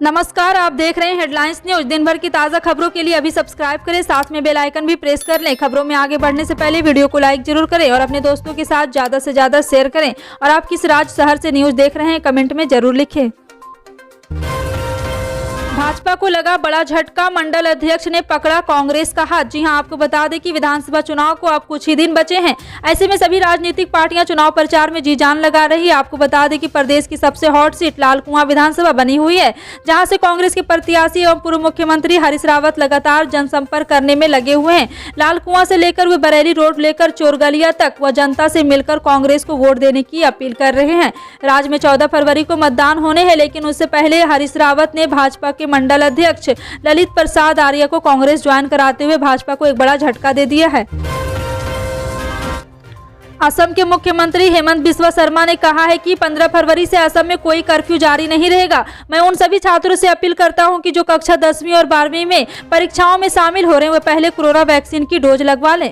नमस्कार, आप देख रहे हैं हेडलाइंस न्यूज। दिन भर की ताज़ा खबरों के लिए अभी सब्सक्राइब करें, साथ में बेल आइकन भी प्रेस कर लें। खबरों में आगे बढ़ने से पहले वीडियो को लाइक जरूर करें और अपने दोस्तों के साथ ज़्यादा से ज़्यादा शेयर करें। और आप किस राज्य शहर से न्यूज देख रहे हैं, कमेंट में जरूर लिखें। भाजपा को लगा बड़ा झटका, मंडल अध्यक्ष ने पकड़ा कांग्रेस का हाथ। जी हां, आपको बता दें कि विधानसभा चुनाव को अब कुछ ही दिन बचे हैं। ऐसे में सभी राजनीतिक पार्टियां चुनाव प्रचार में जी जान लगा रही है। आपको बता दें कि प्रदेश की सबसे हॉट सीट लालकुआं विधानसभा बनी हुई है, जहां से कांग्रेस के प्रत्याशी एवं पूर्व मुख्यमंत्री हरीश रावत लगातार जनसंपर्क करने में लगे हुए हैं। लालकुआं से लेकर वे बरेली रोड लेकर चोरगलिया तक वह जनता से मिलकर कांग्रेस को वोट देने की अपील कर रहे हैं। राज्य में 14 फरवरी को मतदान होने हैं, लेकिन उससे पहले हरीश रावत ने भाजपा के मंडल अध्यक्ष ललित प्रसाद आर्य को कांग्रेस ज्वाइन कराते हुए भाजपा को एक बड़ा झटका दे दिया है। असम के मुख्यमंत्री हेमंत बिस्वा शर्मा ने कहा है कि 15 फरवरी से असम में कोई कर्फ्यू जारी नहीं रहेगा। मैं उन सभी छात्रों से अपील करता हूं कि जो कक्षा 10वीं और 12वीं में परीक्षाओं में शामिल हो रहे हैं, वे पहले कोरोना वैक्सीन की डोज लगवा लें।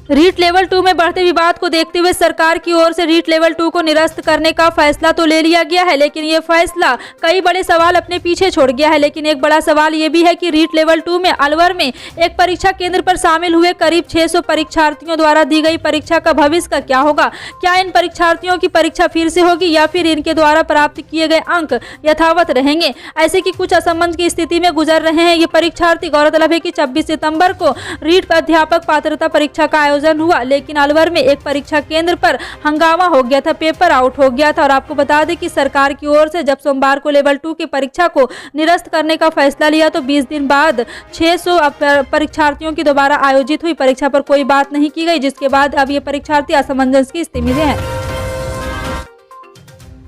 रीट लेवल 2 में बढ़ते विवाद को देखते हुए सरकार की ओर से रीट लेवल 2 को निरस्त करने का फैसला तो ले लिया गया है, लेकिन ये फैसला कई बड़े सवाल अपने पीछे छोड़ गया है। लेकिन एक बड़ा सवाल ये भी है कि रीट लेवल 2 में अलवर में एक परीक्षा केंद्र पर शामिल हुए करीब 600 परीक्षार्थियों द्वारा दी गई परीक्षा का भविष्य का क्या होगा। क्या इन परीक्षार्थियों की परीक्षा फिर से होगी या फिर इनके द्वारा प्राप्त किए गए अंक यथावत रहेंगे। ऐसे की कुछ असमंजस की स्थिति में गुजर रहे हैं ये परीक्षार्थी। गौरतलब है कि 26 सितंबर को रीट अध्यापक पात्रता परीक्षा का आयोजन हुआ, लेकिन अलवर में एक परीक्षा केंद्र पर हंगामा हो गया था, पेपर आउट हो गया था। और आपको बता दें कि सरकार की ओर से जब सोमवार को लेवल 2 की परीक्षा को निरस्त करने का फैसला लिया तो 20 दिन बाद 600 परीक्षार्थियों की दोबारा आयोजित हुई परीक्षा पर कोई बात नहीं की गई, जिसके बाद अब ये परीक्षार्थी असमंजस की स्थिति में हैं।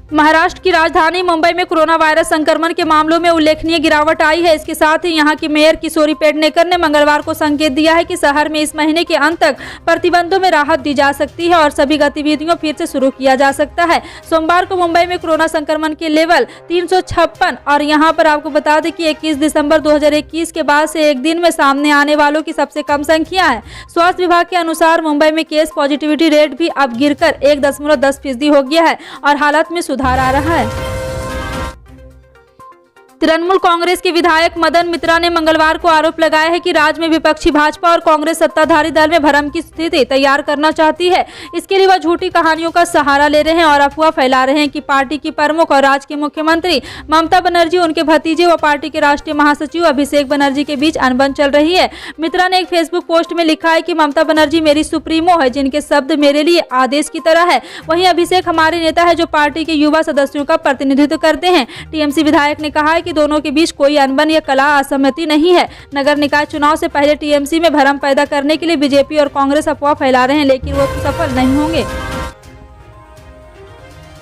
महाराष्ट्र की राजधानी मुंबई में कोरोना वायरस संक्रमण के मामलों में उल्लेखनीय गिरावट आई है। इसके साथ ही यहां की मेयर किशोरी पेडनेकर ने मंगलवार को संकेत दिया है कि शहर में इस महीने के अंत तक प्रतिबंधों में राहत दी जा सकती है और सभी गतिविधियों फिर से शुरू किया जा सकता है। सोमवार को मुंबई में कोरोना संक्रमण के लेवल 356 और यहां पर आपको बता दें कि 21 दिसंबर 2021 के बाद से एक दिन में सामने आने वालों की सबसे कम संख्या है। स्वास्थ्य विभाग के अनुसार मुंबई में केस पॉजिटिविटी रेट भी अब गिरकर 1.10% हो गया है और हालत में सुधार आ रहा है। तृणमूल कांग्रेस के विधायक मदन मित्रा ने मंगलवार को आरोप लगाया है कि राज्य में विपक्षी भाजपा और कांग्रेस सत्ताधारी दल में भ्रम की स्थिति तैयार करना चाहती है। इसके लिए वह झूठी कहानियों का सहारा ले रहे हैं और अफवाह फैला रहे हैं कि पार्टी की प्रमुख और राज्य के मुख्यमंत्री ममता बनर्जी, उनके भतीजे व पार्टी के राष्ट्रीय महासचिव अभिषेक बनर्जी के बीच अनबन चल रही है। मित्रा ने एक फेसबुक पोस्ट में लिखा है कि ममता बनर्जी मेरी सुप्रीमो है, जिनके शब्द मेरे लिए आदेश की तरह है। वहीं अभिषेक हमारे नेता है, जो पार्टी के युवा सदस्यों का प्रतिनिधित्व करते हैं। टीएमसी विधायक ने कहा है कि दोनों के बीच कोई अनबन या कला असहमति नहीं है। नगर निकाय चुनाव से पहले टीएमसी में भ्रम पैदा करने के लिए बीजेपी और कांग्रेस अफवाह फैला रहे हैं, लेकिन वो सफल नहीं होंगे।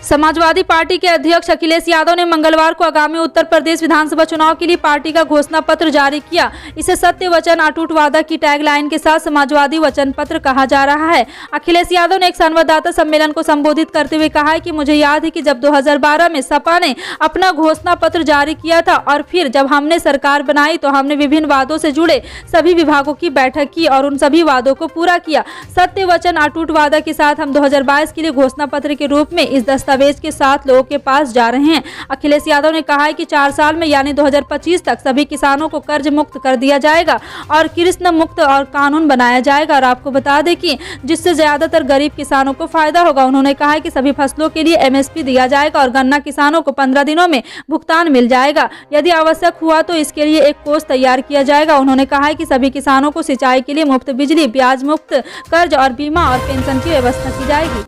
समाजवादी पार्टी के अध्यक्ष अखिलेश यादव ने मंगलवार को आगामी उत्तर प्रदेश विधानसभा चुनाव के लिए पार्टी का घोषणा पत्र जारी किया। इसे सत्य वचन अटूट वादा की टैगलाइन के साथ समाजवादी वचन पत्र कहा जा रहा है। अखिलेश यादव ने एक संवाददाता सम्मेलन को संबोधित करते हुए कहा है कि मुझे याद है कि जब 2012 में सपा ने अपना घोषणा पत्र जारी किया था और फिर जब हमने सरकार बनाई तो हमने विभिन्न वादों से जुड़े सभी विभागों की बैठक की और उन सभी वादों को पूरा किया। सत्य वचन अटूट वादा के साथ हम 2022 के लिए घोषणा पत्र के रूप में इस दस्तावेज के साथ लोगों के पास जा रहे हैं। अखिलेश यादव ने कहा है कि 4 साल में यानी 2025 तक सभी किसानों को कर्ज मुक्त कर दिया जाएगा और कृषि मुक्त और कानून बनाया जाएगा। और आपको बता दें कि जिससे ज्यादातर गरीब किसानों को फायदा होगा। उन्होंने कहा है कि सभी फसलों के लिए एमएसपी दिया जाएगा और गन्ना किसानों को 15 दिनों में भुगतान मिल जाएगा। यदि आवश्यक हुआ तो इसके लिए एक कोष तैयार किया जाएगा। उन्होंने कहा है कि सभी किसानों को सिंचाई के लिए मुफ्त बिजली, ब्याज मुक्त कर्ज और बीमा और पेंशन की व्यवस्था की जाएगी।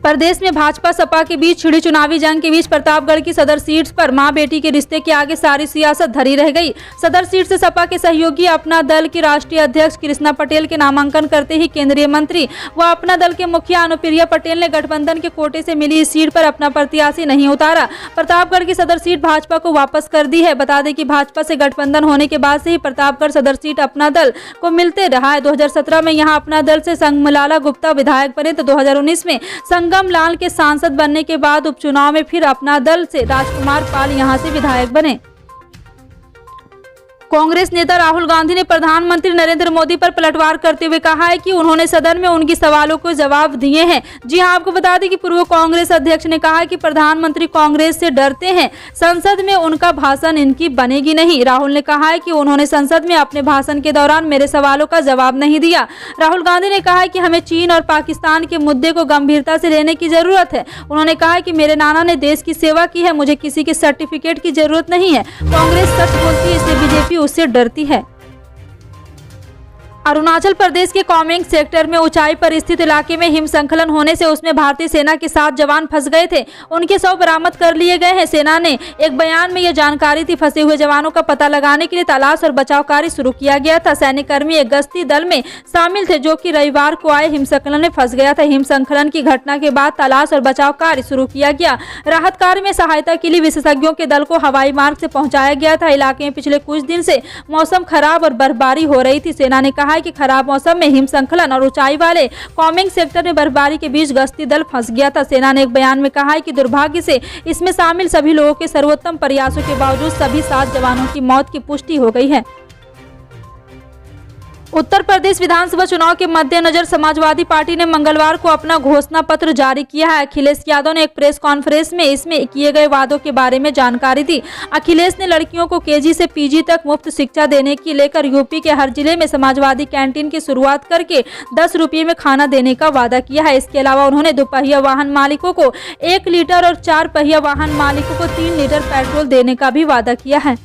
प्रदेश में भाजपा सपा के बीच छिड़ी चुनावी जंग के बीच प्रतापगढ़ की सदर सीट पर मां बेटी के रिश्ते के आगे सारी सियासत धरी रह गई। सदर सीट से सपा के सहयोगी अपना दल की राष्ट्रीय अध्यक्ष कृष्णा पटेल के नामांकन करते ही केंद्रीय मंत्री व अपना दल के मुखिया अनुप्रिया पटेल ने गठबंधन के कोटे से मिली इस सीट पर अपना प्रत्याशी नहीं उतारा। प्रतापगढ़ की सदर सीट भाजपा को वापस कर दी है। बता दें कि भाजपा से गठबंधन होने के बाद से ही प्रतापगढ़ सदर सीट अपना दल को मिलते रहा है। 2017 में यहाँ अपना दल से संगमलाला गुप्ता विधायक बने तो 2019 में संगम लाल के सांसद बनने के बाद उपचुनाव में फिर अपना दल से राजकुमार पाल यहां से विधायक बने। कांग्रेस नेता राहुल गांधी ने प्रधानमंत्री नरेंद्र मोदी पर पलटवार करते हुए कहा है कि उन्होंने सदन में उनकी सवालों को जवाब दिए हैं। जी हां, आपको बता दें कि पूर्व कांग्रेस अध्यक्ष ने कहा है कि प्रधानमंत्री कांग्रेस से डरते हैं, संसद में उनका भाषण इनकी बनेगी नहीं। राहुल ने कहा है कि उन्होंने संसद में अपने भाषण के दौरान मेरे सवालों का जवाब नहीं दिया। राहुल गांधी ने कहा है कि हमें चीन और पाकिस्तान के मुद्दे को गंभीरता से लेने की जरूरत है। उन्होंने कहा है कि मेरे नाना ने देश की सेवा की है, मुझे किसी के सर्टिफिकेट की जरूरत नहीं है। कांग्रेस सच बोलती है, इसलिए बीजेपी उससे डरती है। अरुणाचल प्रदेश के कोमेंग सेक्टर में ऊंचाई पर स्थित इलाके में हिमस्खलन होने से उसमें भारतीय सेना के 7 जवान फंस गए थे। उनके शव बरामद कर लिए गए हैं। सेना ने एक बयान में यह जानकारी दी, फंसे हुए जवानों का पता लगाने के लिए तलाश और बचाव कार्य शुरू किया गया था। सैनिक कर्मी एक गश्ती दल में शामिल थे जो कि रविवार को आए हिमस्खलन में फंस गया था। हिमस्खलन की घटना के बाद तलाश और बचाव कार्य शुरू किया गया। राहत कार्य में सहायता के लिए विशेषज्ञों के दल को हवाई मार्ग से पहुंचाया गया था। इलाके में पिछले कुछ दिन से मौसम खराब और बर्फबारी हो रही थी। सेना ने कहा कि खराब मौसम में हिमस्खलन और ऊंचाई वाले कोमेंग सेक्टर में बर्फबारी के बीच गश्ती दल फंस गया था। सेना ने एक बयान में कहा है कि दुर्भाग्य से इसमें शामिल सभी लोगों के सर्वोत्तम प्रयासों के बावजूद सभी 7 जवानों की मौत की पुष्टि हो गई है। उत्तर प्रदेश विधानसभा चुनाव के मद्देनजर समाजवादी पार्टी ने मंगलवार को अपना घोषणा पत्र जारी किया है। अखिलेश यादव ने एक प्रेस कॉन्फ्रेंस में इसमें किए गए वादों के बारे में जानकारी दी। अखिलेश ने लड़कियों को केजी से पीजी तक मुफ्त शिक्षा देने की लेकर यूपी के हर जिले में समाजवादी कैंटीन की शुरुआत करके 10 रुपये में खाना देने का वादा किया है। इसके अलावा उन्होंने दोपहिया वाहन मालिकों को 1 लीटर और 4 पहिया वाहन मालिकों को 3 लीटर पेट्रोल देने का भी वादा किया है।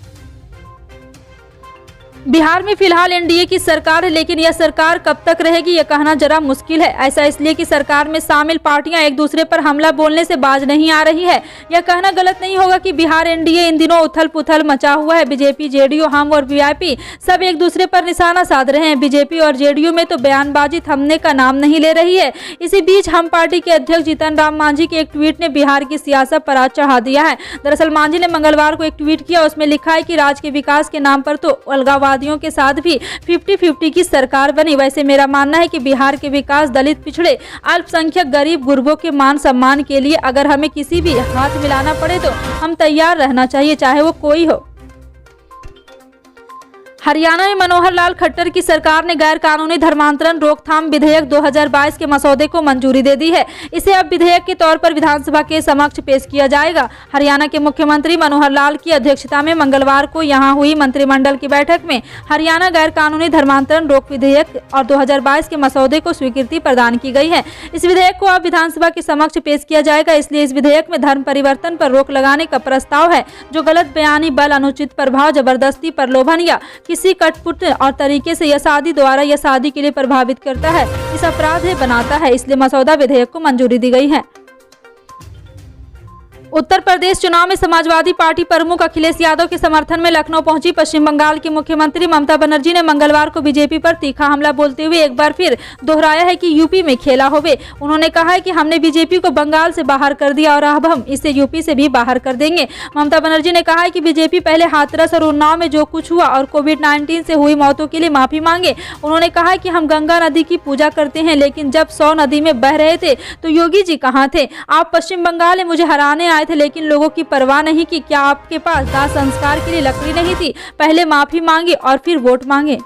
बिहार में फिलहाल एनडीए की सरकार है, लेकिन यह सरकार कब तक रहेगी यह कहना जरा मुश्किल है। ऐसा इसलिए कि सरकार में शामिल पार्टियां एक दूसरे पर हमला बोलने से बाज नहीं आ रही है। यह कहना गलत नहीं होगा कि बिहार एनडीए इन दिनों उथल पुथल मचा हुआ है। बीजेपी, जेडीयू, हम और वीआईपी सब एक दूसरे पर निशाना साध रहे हैं। बीजेपी और जेडीयू में तो बयानबाजी थमने का नाम नहीं ले रही है। इसी बीच हम पार्टी के अध्यक्ष जीतन राम मांझी के एक ट्वीट ने बिहार की सियासत पर आज चढ़ा दिया है। दरअसल मांझी ने मंगलवार को एक ट्वीट किया, उसमें लिखा है कि राज्य के विकास के नाम पर तो अलगाववादियों के साथ भी 50-50 की सरकार बनी। वैसे मेरा मानना है कि बिहार के विकास, दलित, पिछड़े, अल्पसंख्यक, गरीब, गुरबों के मान सम्मान के लिए अगर हमें किसी भी हाथ मिलाना पड़े तो हम तैयार रहना चाहिए, चाहे वो कोई हो। हरियाणा में मनोहर लाल खट्टर की सरकार ने गैर कानूनी धर्मांतरण रोकथाम विधेयक 2022 के मसौदे को मंजूरी दे दी है। इसे अब विधेयक के तौर पर विधानसभा के समक्ष पेश किया जाएगा। हरियाणा के मुख्यमंत्री मनोहर लाल की अध्यक्षता में मंगलवार को यहां हुई मंत्रिमंडल की बैठक में हरियाणा गैर कानूनी धर्मांतरण रोक विधेयक और 2022 के मसौदे को स्वीकृति प्रदान की गई है। इस विधेयक को अब विधानसभा के समक्ष पेश किया जाएगा। इसलिए इस विधेयक में धर्म परिवर्तन पर रोक लगाने का प्रस्ताव है, जो गलत बयानी, बल, अनुचित प्रभाव, जबरदस्ती, प्रलोभन या किसी कटपुट और तरीके से या शादी द्वारा या शादी के लिए प्रभावित करता है, इस अपराध है बनाता है। इसलिए मसौदा विधेयक को मंजूरी दी गई है। उत्तर प्रदेश चुनाव में समाजवादी पार्टी प्रमुख अखिलेश यादव के समर्थन में लखनऊ पहुंची पश्चिम बंगाल की मुख्यमंत्री ममता बनर्जी ने मंगलवार को बीजेपी पर तीखा हमला बोलते हुए एक बार फिर दोहराया है कि यूपी में खेला होवे। उन्होंने कहा है कि हमने बीजेपी को बंगाल से बाहर कर दिया और अब हम इसे यूपी से भी बाहर कर देंगे। ममता बनर्जी ने कहा है कि बीजेपी पहले हाथरस और उन्नाव में जो कुछ हुआ और कोविड-19 से हुई मौतों के लिए माफी मांगे। उन्होंने कहा कि हम गंगा नदी की पूजा करते हैं, लेकिन जब 100 नदी में बह रहे थे तो योगी जी कहाँ थे? आप पश्चिम बंगाल में मुझे हराने आए थे, लेकिन लोगों की परवाह नहीं की। क्या आपके पास दाह संस्कार के लिए लकड़ी नहीं थी? पहले माफी मांगे और फिर वोट मांगे।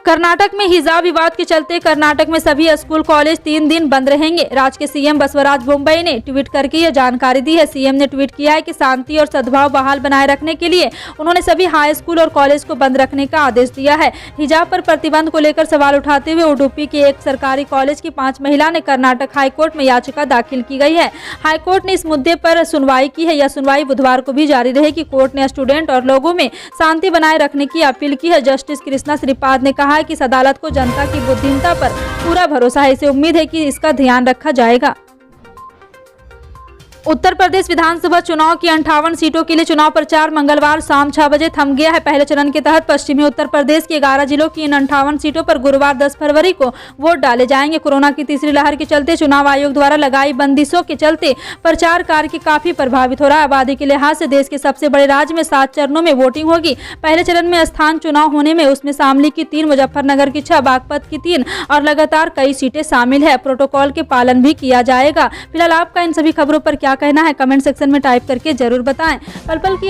कर्नाटक में हिजाब विवाद के चलते कर्नाटक में सभी स्कूल कॉलेज 3 दिन बंद रहेंगे। राज्य के सीएम बसवराज बोम्मई ने ट्वीट करके यह जानकारी दी है। सीएम ने ट्वीट किया है कि शांति और सद्भाव बहाल बनाए रखने के लिए उन्होंने सभी हाई स्कूल और कॉलेज को बंद रखने का आदेश दिया है। हिजाब पर प्रतिबंध को लेकर सवाल उठाते हुए उडुपी के एक सरकारी कॉलेज की 5 महिला ने कर्नाटक हाईकोर्ट में याचिका दाखिल की गई है। हाईकोर्ट ने इस मुद्दे पर सुनवाई की है। यह सुनवाई बुधवार को भी जारी रहेगी। कोर्ट ने स्टूडेंट और लोगों में शांति बनाए रखने की अपील की है। जस्टिस कृष्णा श्रीपाद ने कहा है कि इस अदालत को जनता की बुद्धिमत्ता पर पूरा भरोसा है। इसे उम्मीद है कि इसका ध्यान रखा जाएगा। उत्तर प्रदेश विधानसभा चुनाव की 58 सीटों के लिए चुनाव प्रचार मंगलवार शाम 6 बजे थम गया है। पहले चरण के तहत पश्चिमी उत्तर प्रदेश के 11 जिलों की इन 58 सीटों पर गुरुवार 10 फरवरी को वोट डाले जाएंगे। कोरोना की तीसरी लहर के चलते चुनाव आयोग द्वारा लगाई बंदिशों के चलते प्रचार कार्य काफी प्रभावित हो रहा है। आबादी के लिहाज से देश के सबसे बड़े राज्य में 7 चरणों में वोटिंग होगी। पहले चरण में स्थान चुनाव होने में उसमें शामली की 3, मुजफ्फरनगर की 6, बागपत की 3 और लगातार कई सीटें शामिल है। प्रोटोकॉल के पालन भी किया जाएगा। फिलहाल आपका इन सभी खबरों पर क्या कहना है, कमेंट सेक्शन में टाइप करके जरूर बताएं। पल पल की